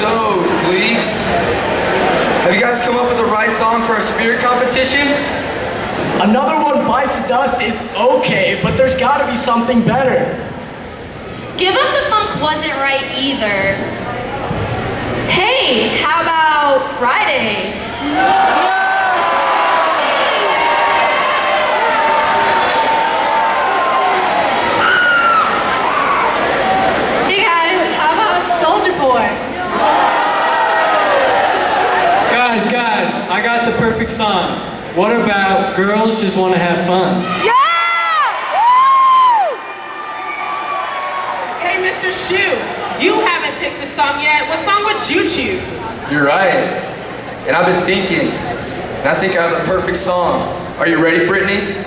So, Gleeks, have you guys come up with the right song for our spirit competition? Another one bites the dust is okay, but there's gotta be something better. Give Up the Funk wasn't right either. Hey, how about Friday? Hey guys, how about Soldier Boy? Guys, I got the perfect song. What about Girls Just Want to Have Fun? Yeah! Hey, Mr. Shu, you haven't picked a song yet. What song would you choose? You're right. And I've been thinking, and I think I have the perfect song. Are you ready, Brittany?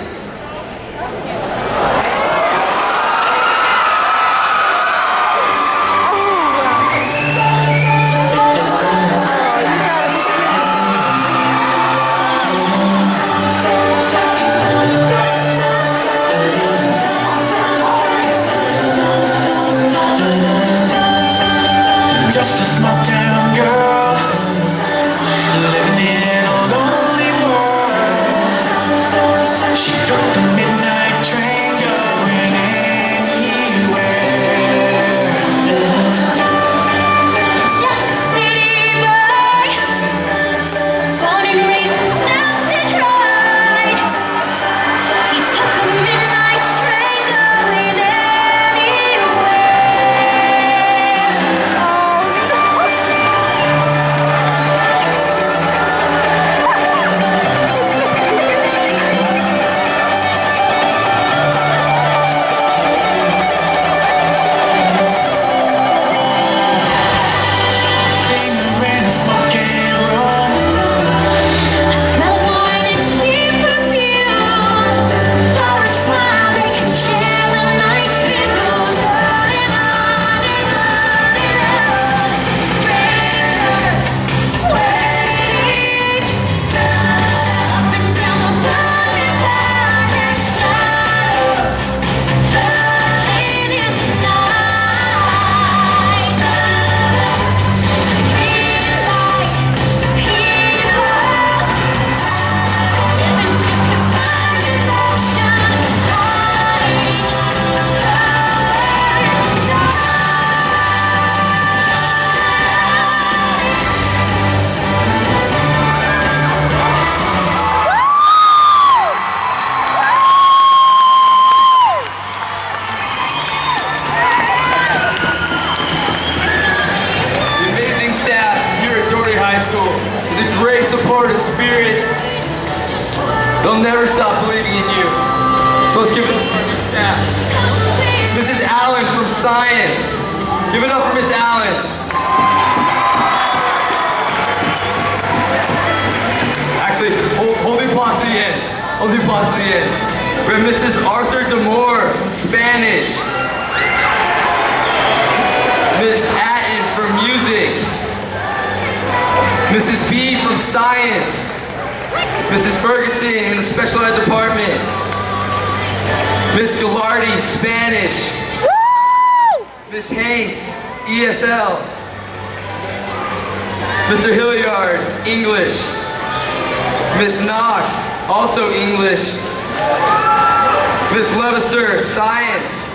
Just a small town girl living in a lonely world. She took the midnight train going anywhere. Just a city boy, born and raised in South Detroit. He took the midnight train going anywhere. Singer in a smoking room. I smell wine and cheap perfume. For a smile they can share the night. It goes on and on and on and on. Strangers waiting up and down the boulevard and shadows searching in the night. Streetlight people living just to find emotion hiding somewhere in the The amazing staff here at Doherty High School is a great supportive spirit. They'll never stop believing in you. So let's give it up for our new staff. Mrs. Allen from Science. Give it up for Miss Allen. Actually, hold the applause to the end. Hold the applause to the end. We have Mrs. Arthur Demore from Spanish. Miss Atten from Music. Mrs. B from Science. Mrs. Ferguson in the Special Ed Department. Miss Gallardi, Spanish. Miss Hanks, ESL. Mr. Hilliard, English. Miss Knox, also English. Miss Levasseur, Science.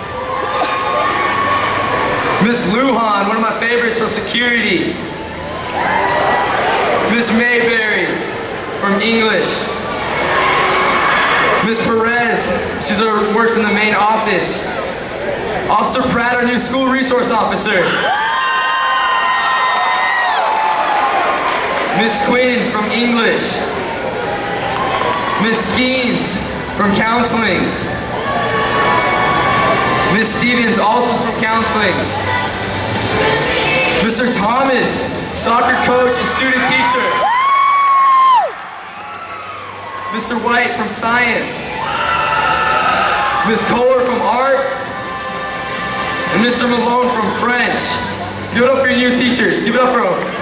Miss Lujan, one of my favorites from security. Miss Mayberry from English. Miss Perez, she works in the main office. Officer Pratt, our new school resource officer. Miss Quinn from English. Miss Skeens from counseling. Miss Stevens, also from counseling. Mr. Thomas, soccer coach and student teacher. Mr. White from science. Miss Kohler from art. And Mr. Malone from French. Give it up for your new teachers. Give it up for them.